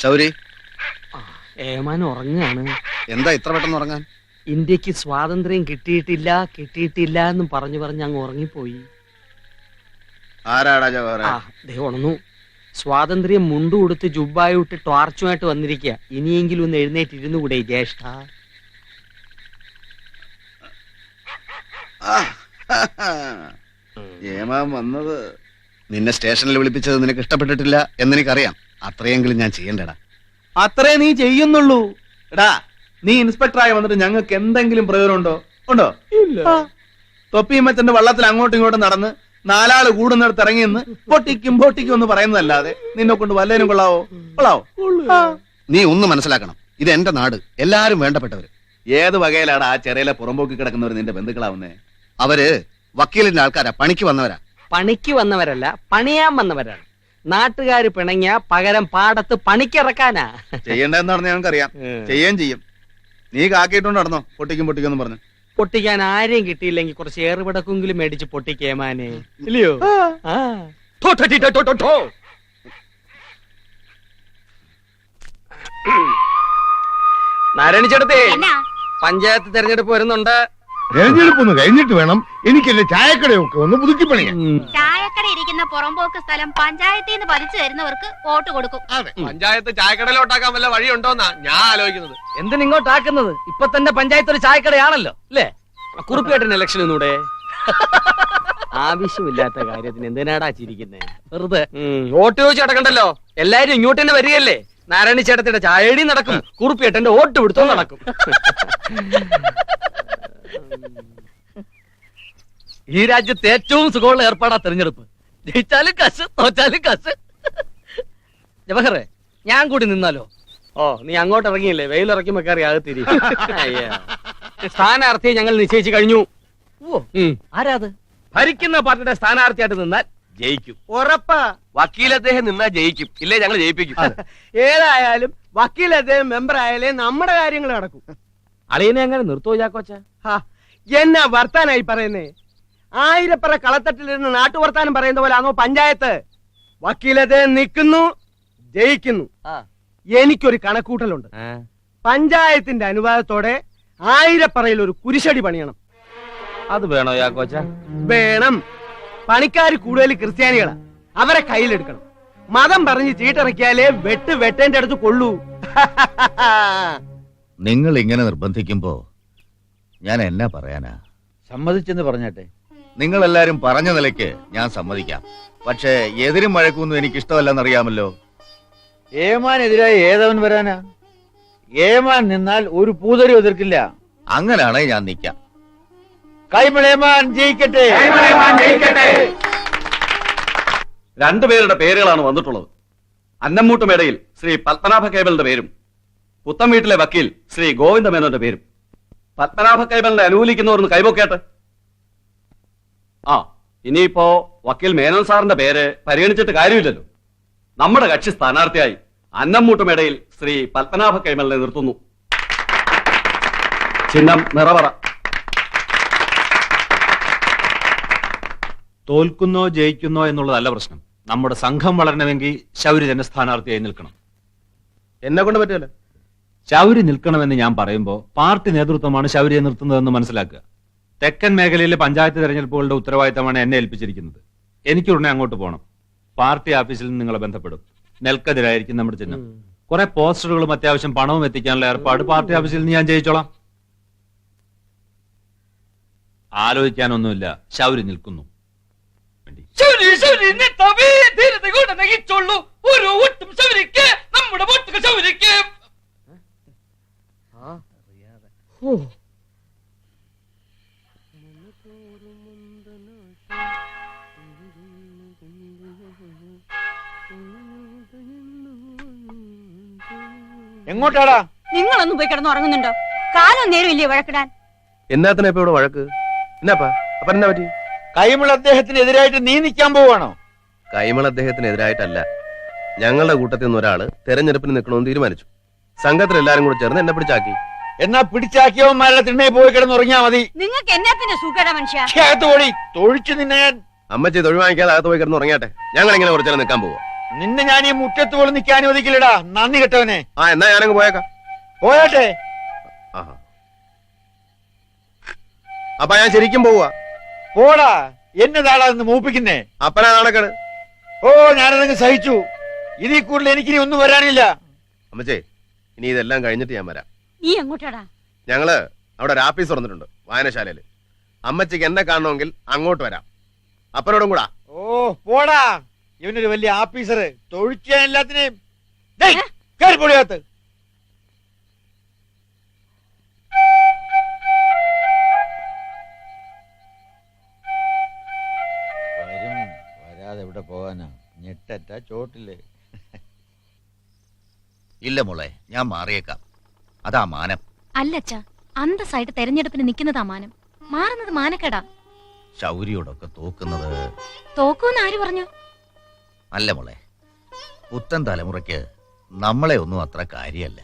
ശൗരി, ഏമാൻ ഉറങ്ങാണ്. എന്താ ഇത്ര പെട്ടെന്ന് ഉറങ്ങാൻ? ഇന്ത്യക്ക് സ്വാതന്ത്ര്യം കിട്ടിയിട്ടില്ല എന്നും പറഞ്ഞു അങ്ങ് ഉറങ്ങിപ്പോയി. ആരാടാ ജവഹർ? ഉണന്നു. സ്വാതന്ത്ര്യം മുണ്ടു കൊടുത്ത് ജുബ്ബായി വിട്ട് ടോർച്ചുമായിട്ട് വന്നിരിക്കുക. ഇനിയെങ്കിലും ഒന്ന് എഴുന്നേറ്റിരുന്നു കൂടെ ജ്യേഷ്ഠ? ഏമാൻ വന്നത് നിന്നെ സ്റ്റേഷനിൽ വിളിപ്പിച്ചത് നിനക്ക് ഇഷ്ടപ്പെട്ടിട്ടില്ല എന്നെനിക്കറിയാം. അത്രയെങ്കിലും ഞാൻ ചെയ്യണ്ടടാ. അത്രേ നീ ചെയ്യുന്നുള്ളൂ. എടാ, നീ ഇൻസ്പെക്ടറായി വന്നിട്ട് ഞങ്ങൾക്ക് എന്തെങ്കിലും പ്രയോജനം ഉണ്ടോ? ഇല്ല. തൊപ്പിയമ്മച്ചന്റെ വള്ളത്തിൽ അങ്ങോട്ടും ഇങ്ങോട്ടും നടന്ന് നാലാള് കൂടുന്നിടത്ത് ഇറങ്ങിയെന്ന് പൊട്ടിക്കും എന്ന് പറയുന്നതല്ലാതെ നിന്നെ കൊണ്ട് വല്ലതിനും കൊള്ളാവോ? നീ ഒന്ന് മനസ്സിലാക്കണം, ഇത് എന്റെ നാട്, എല്ലാരും വേണ്ടപ്പെട്ടവര്. ഏത് വകയിലാണ് ആ ചെറിയ പുറമ്പോക്കി കിടക്കുന്നവർ നിന്റെ ബന്ധുക്കളാവുന്നേ? അവര് വക്കീലിന്റെ ആൾക്കാരാ, പണിക്ക് വന്നവരാ. പണിക്ക് വന്നവരല്ല, പണിയാൻ വന്നവരാണ്. നാട്ടുകാര് പിണങ്ങിയ പകരം പാടത്ത് പണിക്കിറക്കാനാ. ചെയ്യേണ്ടതെന്നാണെന്ന് ഞങ്ങൾക്കറിയാം, ചെയ്യുകയും ചെയ്യും. നീ കാക്കിയിട്ടുണ്ട് നടന്നോ പൊട്ടിക്കും പറഞ്ഞു. പൊട്ടിക്കാൻ ആരെയും കിട്ടിയില്ലെങ്കിൽ കുറച്ച് ഏറുപടക്കെങ്കിലും മേടിച്ച് പൊട്ടിക്കേമാനെ, ഇല്ലയോ? നാരായണ ചേട്ടത്തെ, പഞ്ചായത്ത് തെരഞ്ഞെടുപ്പ് വരുന്നുണ്ട്. തെരഞ്ഞെടുപ്പൊന്ന് കഴിഞ്ഞിട്ട് വേണം എനിക്ക് എന്റെ ചായക്കടയൊക്കെ ഒന്ന് പുതുക്കി പണിയാൻ. ചായക്കട ഇരിക്കുന്ന പുറമ്പോക്ക് സ്ഥലം പഞ്ചായത്തിൽ നിന്ന് പതിച്ചു തരുന്നവർക്ക് വോട്ട് കൊടുക്കും. പഞ്ചായത്ത് ചായക്കടയിലോട്ടാക്കാൻ വല്ല വഴിയുണ്ടോന്നാ ഞാൻ ആലോചിക്കുന്നത്. എന്തിനിങ്ങോട്ടാക്കുന്നത്? ഇപ്പൊ തന്നെ പഞ്ചായത്ത് ഒരു ചായക്കടയാണല്ലോ, അല്ലേ? കുറുപ്പിയേട്ടൻ ഇലക്ഷൻ ഒന്നൂടെ. ആവശ്യമില്ലാത്ത കാര്യത്തിന് എന്തിനാടാ ചിരിക്കുന്നേ? വെറുതെ വോട്ട് ചോദിച്ചു നടക്കണ്ടല്ലോ. എല്ലാരും ഇങ്ങോട്ട് തന്നെ വരികയല്ലേ? നാരായണ ചേട്ടത്തിന്റെ ചായടി നടക്കും, കുറുപ്പിയേട്ടന്റെ വോട്ട് പിടുത്തോ നടക്കും. ഈ രാജ്യത്ത് ഏറ്റവും സുഖമുള്ള ഏർപ്പാടാ തെരഞ്ഞെടുപ്പ്. ജയിച്ചാലും കസ്, തോറ്റാലും കസ്. ജവഹറെ, ഞാൻ കൂടി നിന്നാലോ? ഓ, നീ അങ്ങോട്ട് ഇറങ്ങിയില്ലേ? വെയിലിറക്കുമ്പോ കയറി അകത്തിരി. സ്ഥാനാർത്ഥിയെ ഞങ്ങൾ നിശ്ചയിച്ചു കഴിഞ്ഞു. ആരാത്? ഭരിക്കുന്ന പാർട്ടിയുടെ സ്ഥാനാർത്ഥിയായിട്ട് നിന്നാൽ ജയിക്കും, ഉറപ്പാ. വക്കീൽ അദ്ദേഹം നിന്നാ ജയിക്കും, ഇല്ലേ ഞങ്ങൾ ജയിപ്പിക്കും. ഏതായാലും വക്കീൽ അദ്ദേഹം മെമ്പർ ആയാലേ നമ്മുടെ കാര്യങ്ങൾ നടക്കും. അളിയനെ അങ്ങനെ നിർത്തോ ചാക്കോച്ച? എന്നാ വർത്താനായി പറയുന്നേ? ആയിരപ്പറ കളത്തട്ടിലിരുന്ന് നാട്ടുവർത്താനം പറയുന്ന പോലെ ആണോ പഞ്ചായത്ത്? വക്കീൽ അദ്ദേഹം നിൽക്കുന്നു, ജയിക്കുന്നു. എനിക്കൊരു കണക്കൂട്ടലുണ്ട്. പഞ്ചായത്തിന്റെ അനുവാദത്തോടെ ആയിരപ്പറയിൽ ഒരു കുരിശടി പണിയണം. അത് വേണോ യാക്കോച്ച? വേണം. പണിക്കാർ കൂടുതൽ ക്രിസ്ത്യാനികളാ, അവരെ കയ്യിലെടുക്കണം. മതം പറഞ്ഞ് ചീട്ടിറക്കിയാലേ വെട്ടേന്റെ അടുത്ത് കൊള്ളൂ. നിങ്ങൾ ഇങ്ങനെ നിർബന്ധിക്കുമ്പോ ഞാൻ എന്നാ പറയാനാ? സമ്മതിച്ചെന്ന് പറഞ്ഞാട്ടെ. നിങ്ങൾ എല്ലാരും പറഞ്ഞ നിലയ്ക്ക് ഞാൻ സമ്മതിക്കാം. പക്ഷേ എതിരും മഴക്കൊന്നും എനിക്ക് ഇഷ്ടമല്ലെന്നറിയാമല്ലോ. ഏമാനെതിരായി ഏതവൻ വരാനാ? ഏമാൻ നിന്നാൽ ഒരു പൂതരി എതിർക്കില്ല. അങ്ങനാണെ ഞാൻ നിൽക്കാം. കൈമളേമാൻ ജയിക്കട്ടെ. രണ്ടുപേരുടെ പേരുകളാണ് വന്നിട്ടുള്ളത്. അന്നമ്മൂട്ടുമേടയിൽ ശ്രീ പത്മനാഭ കൈമളിന്റെ പേരും പുത്തം വീട്ടിലെ വക്കീൽ ശ്രീ ഗോവിന്ദ മേനോന്റെ പേരും. പത്മനാഭ കൈമളിനെ അനുകൂലിക്കുന്നവർ കൈപൊക്കേട്ടെ. ഇനിയിപ്പോ വക്കീൽ മേനോൻ സാറിന്റെ പേര് പരിഗണിച്ചിട്ട് കാര്യമില്ലല്ലോ. നമ്മുടെ കക്ഷി സ്ഥാനാർത്ഥിയായി അന്നമ്മൂട്ടുമേടയിൽ ശ്രീ പത്മനാഭ കൈമളിനെ നിർത്തുന്നു. ചിഹ്നം നിറവറ. തോൽക്കുന്നോ ജയിക്കുന്നോ എന്നുള്ളതല്ല പ്രശ്നം. നമ്മുടെ സംഘം വളരണമെങ്കിൽ ശൗരി തന്നെ സ്ഥാനാർത്ഥിയായി നിൽക്കണം. എന്നെ കൊണ്ട് പറ്റില്ല. ശൗരി നിൽക്കണമെന്ന് ഞാൻ പറയുമ്പോൾ പാർട്ടി നേതൃത്വമാണ് ശൗരിയെ നിർത്തുന്നതെന്ന് മനസ്സിലാക്കുക. തെക്കൻ മേഖലയിലെ പഞ്ചായത്ത് തെരഞ്ഞെടുപ്പുകളുടെ ഉത്തരവാദിത്തമാണ് എന്നെ ഏൽപ്പിച്ചിരിക്കുന്നത്. എനിക്കുടനെ അങ്ങോട്ട് പോകണം. പാർട്ടി ഓഫീസിൽ നിന്ന് നിങ്ങളെ ബന്ധപ്പെടും. നെൽക്കതിരായിരിക്കും നമ്മുടെ ചിഹ്നം. കുറെ പോസ്റ്ററുകളും അത്യാവശ്യം പണവും എത്തിക്കാനുള്ള ഏർപ്പാട് പാർട്ടി ഓഫീസിൽ നിന്ന് ഞാൻ ചെയ്യിച്ചോളാം. ആലോചിക്കാനൊന്നുമില്ല, ശൗരി നിൽക്കുന്നു. ഒരു ഒട്ടും ശൗരിക്ക്, നമ്മുടെ വോട്ടുകൾ ശൗരിക്ക്. എങ്ങോട്ടാടാ? നിങ്ങളൊന്നും പോയി കിടന്ന് ഉറങ്ങുന്നുണ്ടോ? കാലം നേരം ഇല്ലേ വഴക്കിടാൻ? എന്നാത്തിനാ ഇപ്പൊ ഇവിടെ വഴക്ക്? എന്നാപ്പാ അപ്പൊ എന്നാ പറ്റി? കൈമൾ അദ്ദേഹത്തിനെതിരായിട്ട് നീ നിൽക്കാൻ പോവാണോ? കൈമൾ അദ്ദേഹത്തിനെതിരായിട്ടല്ല, ഞങ്ങളുടെ കൂട്ടത്തിൽ നിന്ന് ഒരാള് തെരഞ്ഞെടുപ്പിന് നിൽക്കണമെന്ന് തീരുമാനിച്ചു. സംഘത്തിൽ എല്ലാരും കൂടെ ചേർന്ന് എന്നെ പിടിച്ചാക്കി. എന്നാ പിടിച്ചാക്കിയവന്മാരുടെ തിണ്ണയിൽ പോയി കിടന്നുറങ്ങിയാ മതി. നിങ്ങൾക്ക് എന്നാത്തിന്റെ സുഖേടാ മനുഷ്യ? തൊഴിച്ചു നിന്നെ ഞാൻ. അമ്മച്ചി തൊഴിൽ വാങ്ങിക്കാതെ അകത്ത് പോയി കിടന്ന് ഉറങ്ങിയാട്ടെ. ഞങ്ങൾ ഇങ്ങനെ കുറച്ചു നിൽക്കാൻ പോവാ. നിന്നെ ഞാൻ ഈ മുറ്റത്ത് പോലും നിൽക്കാൻ അനുവദിക്കില്ലടാ, നന്ദി കെട്ടവനെ. ആ എന്നാ ഞാനങ്ങ് പോയേക്കാം. പോയാട്ടെ. ആഹാ. അപ്പൊ ഞാൻ ശരിക്കും പോവാ. പോടാ, എന്നതാടാ നിന്ന് മൂപ്പിക്കുന്നേ. അപ്പനാ നടക്കണ്. ഓ, ഞാനതങ്ങ് സഹിച്ചു. ഇതിൽ കൂടുതൽ എനിക്കിനി ഒന്നും വരാനില്ല. അമ്മച്ചേ, ഇനി ഇതെല്ലാം കഴിഞ്ഞിട്ട് ഞാൻ വരാം. നീ എങ്ങോട്ടാടാ? ഞങ്ങള് അവിടെ ഒരു ആഫീസ് തുറന്നിട്ടുണ്ട്, വായനശാലയില്. അമ്മച്ചിക്ക് എന്നെ കാണണമെങ്കിൽ അങ്ങോട്ട് വരാം. അപ്പനോടും കൂടാ. ഓ, പോടാ. ഇവനൊരു വലിയ ആഫീസർ, തൊഴിക്കാൻ എല്ലാത്തിനെയും. കേറി പൊടിയാത്ത്. വരാതെ എവിടെ പോകാനാ? ഞെട്ടറ്റ ചോട്ടില്ലേ? ഇല്ല മോളെ, ഞാൻ മാറിയേക്കാം. അതാ മാനം. അല്ലച്ച, അന്തസ്സായിട്ട് തെരഞ്ഞെടുപ്പിന് നിൽക്കുന്നതാ മാനം. മാറുന്നത് മാനക്കേടാ. ശൗരിയോടൊക്കെ തോക്കുന്നത്. തോക്കൂന്ന് ആര് പറഞ്ഞു? അല്ല മോളെ, പുത്തൻ തലമുറയ്ക്ക് നമ്മളെ ഒന്നും അത്ര കാര്യമല്ല.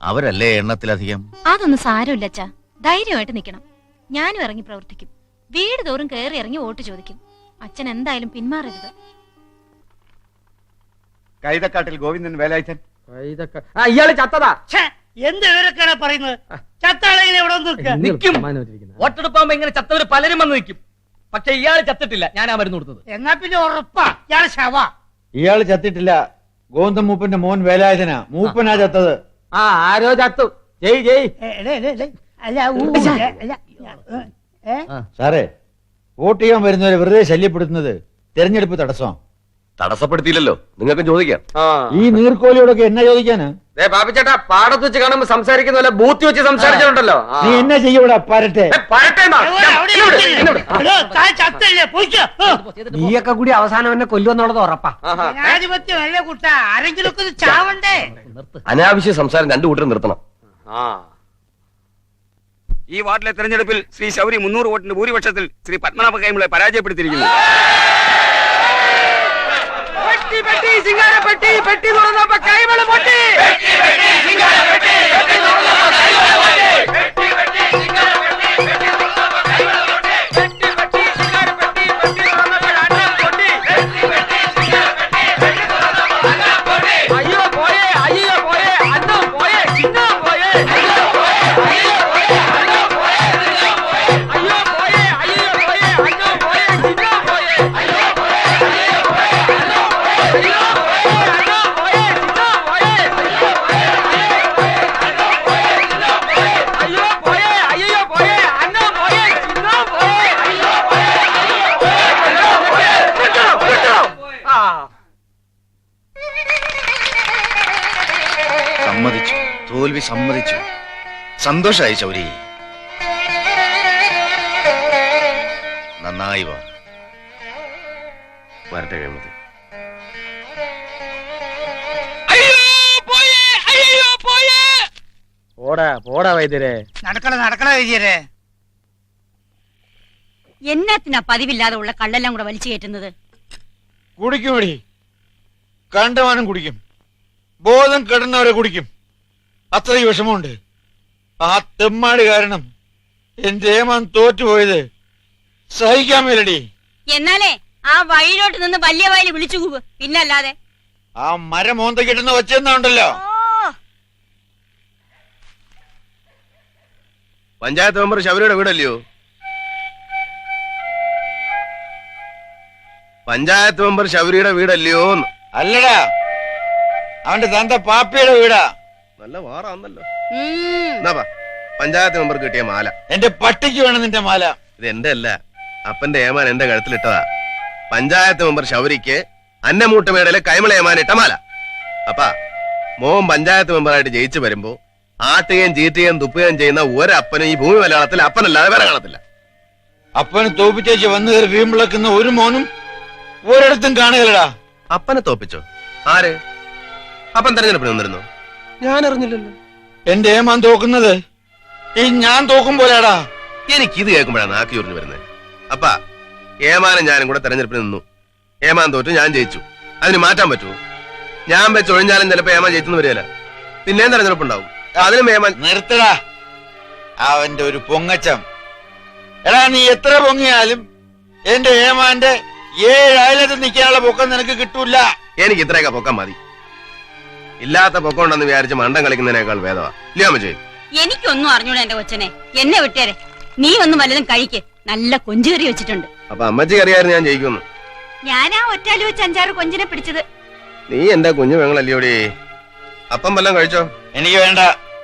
അവരല്ലേ എണ്ണത്തിലധികം. അതൊന്നും സാരമില്ലച്ച. ധൈര്യമായിട്ട് നിൽക്കണം. ഞാനും ഇറങ്ങി പ്രവർത്തിക്കും. വീട് തോറും കയറി ഇറങ്ങി വോട്ട് ചോദിക്കും. അച്ഛൻ എന്തായാലും പിന്മാറരുത്. കൈതക്കാട്ടിൽ ഗോവിന്ദൻ വേലായുധൻ. ഇയാള് ചത്തതാ. എന്ത് വിവരക്കാണ് പറയുന്നത്? ചത്താളെ എവിടെ നിൽക്കുക? നിൽക്കും. വോട്ടെടുപ്പാകുമ്പോ ഇങ്ങനെ ചത്തവര് പലരും വന്ന് നിൽക്കും. പക്ഷെ ഇയാള് ചത്തിട്ടില്ല. ഞാനാ മരുന്ന് കൊടുത്തത്. എന്നാ പിന്നെ ഉറപ്പാ ഇയാള് ശവ. ഇയാള് ചത്തിട്ടില്ല. ഗോവിന്ദൻ മൂപ്പന്റെ മോൻ വേലായുധനാ. മൂപ്പനാ ചത്തത്. ആ, ആരോ ചത്തു. ജയ് ജയ്. സാറേ, വോട്ട് ചെയ്യാൻ വരുന്നവരെ വെറുതെ ശല്യപ്പെടുത്തുന്നത് തെരഞ്ഞെടുപ്പ് തടസ്സം. തടസ്സപ്പെടുത്തിയില്ലല്ലോ, നിങ്ങൾക്ക് ചോദിക്കാം. ഈ നീർക്കോലിയോടൊക്കെ എന്നാ ചോദിക്കാന്? പാപ്പിച്ചേട്ടാ, പാടത്ത് വെച്ച് കാണുമ്പോ സംസാരിക്കുന്ന പോലെ ബൂത്ത് വെച്ച് സംസാരിച്ചിട്ടുണ്ടല്ലോ. നീ എന്നാ ചെയ്യൂടാ പരട്ടെ? നീയൊക്കെ കൂടി അവസാനം എന്നെ കൊല്ലുമെന്നുള്ളത് ഉറപ്പാ. ജനാധിപത്യം അല്ലേ കുട്ട, ആരെങ്കിലും ഒക്കെ ചാവണ്ടേ? അനാവശ്യ സംസാരം രണ്ടു കൂട്ടരും നിർത്തണം. ഈ വാർഡിലെ തെരഞ്ഞെടുപ്പിൽ ശ്രീ ശൗരി 300 വോട്ടിന്റെ ഭൂരിപക്ഷത്തിൽ ശ്രീ പത്മനാഭ കൈമളെ പരാജയപ്പെടുത്തിയിരിക്കുന്നു. പെട്ടി തുറന്നപ്പോ കൈമള് പൊട്ടി. അയ്യോ പോയേ, അയ്യോ പോയേ, അന്നം പോയേ, ചിഹ്നം പോയേ. അയ്യോ പോയേ, അയ്യോ പോയേ, അന്നം പോയേ, ചിഹ്നം പോയേ. അയ്യോ പോയേ, അയ്യോ പോയേ, അന്നം പോയേ, ചിഹ്നം പോയേ. അയ്യോ പോയേ, അയ്യോ പോയേ, അന്നം പോയേ, ചിഹ്നം പോയേ. അയ്യോ പോയേ, ചിഹ്നം പോയേ. അയ്യോ പോയേ, അയ്യോ പോയേ, അയ്യോ പോയേ, അന്നം പോയേ, ചിഹ്നം പോയേ. അയ്യോ പോയേ, അയ്യോ പോയേ, അന്നം പോയേ. ആ, സമ്മതിച്ചു, തോൽവി സമ്മതിച്ചു. സന്തോഷായി ശൗരി. നന്നായി വാ. വരട്ടെ കഴിയുമ്പോ. പോടാ വൈദ്യരെ. നടക്കണ വൈദ്യരെ. എന്നാത്തിനാ പതിവില്ലാതെ ഉള്ള കള്ളെല്ലാം കൂടെ വലിച്ചു കയറ്റുന്നത്? കുടിക്കുമടി, കണ്ടമാനം കുടിക്കും. ബോധം കെടുന്നവരെ കുടിക്കും. അത്രയും വിഷമമുണ്ട്. ആ തെമ്മാടി കാരണം എന്റെ ഏമാൻ തോറ്റുപോയത് സഹിക്കാൻ മേലടി. എന്നാലേ ആ വഴിയിലോട്ട് നിന്ന് വലിയ വയല് വിളിച്ചു കൂവ്. പിന്നല്ലാതെ ആ മരം മോന്ത കിട്ടുന്ന വെച്ചെന്നുണ്ടല്ലോ. പഞ്ചായത്ത് മെമ്പർ ശബരിയുടെ വീടല്ലയോ? പഞ്ചായത്ത് മെമ്പർ ശബരിയുടെ വീടല്ലയോ? അല്ലടാ, അവന്റെ തന്ത പാപ്പിയുടെ വീടാ. നല്ല വാറാന്നല്ലോ. എന്നാ പഞ്ചായത്ത് മെമ്പർ കിട്ടിയ മാല. എന്റെ പട്ടിക്ക് വേണം നിന്റെ മാല. ഇത് എന്റെ അല്ല, അപ്പന്റെ ഏമാൻ എന്റെ കഴുത്തിലിട്ടതാ. പഞ്ചായത്ത് മെമ്പർ ശൗരിക്ക് അന്നമൂട്ടുമേടയിലെ കൈമള ഏമാൻ ഇട്ട മാല. അപ്പാ, മോൻ പഞ്ചായത്ത് മെമ്പറായിട്ട് ജയിച്ചു വരുമ്പോ ആട്ടുകയും ചീറ്റുകയും തുപ്പുകയും ചെയ്യുന്ന ഒരപ്പനും ഈ ഭൂമി മലയാളത്തിൽ അപ്പനല്ലാതെ വേറെ കാണത്തില്ല. അപ്പന് തോപ്പിച്ചേച്ച് വന്നു കയറി വീമ്പിളക്കുന്ന ഒരു മോനും ഒരിടത്തും കാണുകയല്ലടാ. അപ്പനെ തോപ്പിച്ചോ? ആര്? അപ്പൻ തെരഞ്ഞെടുപ്പിന് വന്നിരുന്നു? ഞാൻ അറിഞ്ഞില്ലല്ലോ. എന്റെ ഏമാൻ തോക്കുന്നത് ഈ ഞാൻ തോക്കും പോലെയാടാ. എനിക്കിത് കേൾക്കുമ്പോഴാണ് നാക്കി ഉറിഞ്ഞു വരുന്നത്. അപ്പാ, ഏമാനും ഞാനും കൂടെ തെരഞ്ഞെടുപ്പിന് നിന്നു. ഏമാൻ തോറ്റു, ഞാൻ ജയിച്ചു. അതിന് മാറ്റാൻ പറ്റുമോ? ഞാൻ വെച്ച് ഒഴിഞ്ഞാലും ചിലപ്പോ ഏമാൻ ജയിച്ചെന്ന് വരികയില്ല. പിന്നെയും തെരഞ്ഞെടുപ്പുണ്ടാവും. അതിനും ഏമാൻ. നിർത്തടാ അവന്റെ ഒരു പൊങ്ങച്ചം. എടാ, നീ എത്ര പൊങ്ങിയാലും എന്റെ ഏമാന്റെ 7 അയലത്ത് നിൽക്കാനുള്ള പൊക്കം നിനക്ക് കിട്ടൂല. എനിക്ക് ഇത്രയൊക്കെ പൊക്കം മതി. ഇല്ലാത്ത പൊക്കം ഉണ്ടെന്ന് വിചാരിച്ച് മണ്ടം കളിക്കുന്നതിനേക്കാൾ ഭേദമാ. ഇല്ലയോ അമ്മച്ചി? എനിക്കൊന്നും അറിഞ്ഞൂടാ എന്റെ കൊച്ചനെ. എന്നെ വിട്ടേരെ. നീ ഒന്നും വല്ലതും കഴിക്ക്. നല്ല കൊഞ്ചുകറി വെച്ചിട്ടുണ്ട്. അപ്പൊ അമ്മച്ചി അറിയായിരുന്നു ഞാൻ ജയിക്കുന്നു. ഞാനാ ഒറ്റാലി വെച്ച് 5-6 കൊഞ്ചിനെ പിടിച്ചത്. നീ എന്റെ കുഞ്ഞു പെങ്ങളല്ലയോടി. അപ്പം വല്ലതും കഴിച്ചോ? എനിക്ക് വേണ്ട.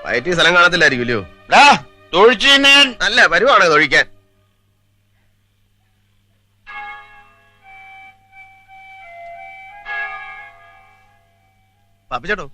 വയറ്റി സ്ഥലം കാണത്തില്ലായിരിക്കും ഇല്ലയോ? നല്ല വരുവാണ് തൊഴിക്കാൻ. പാപ്പിച്ചേട്ടോ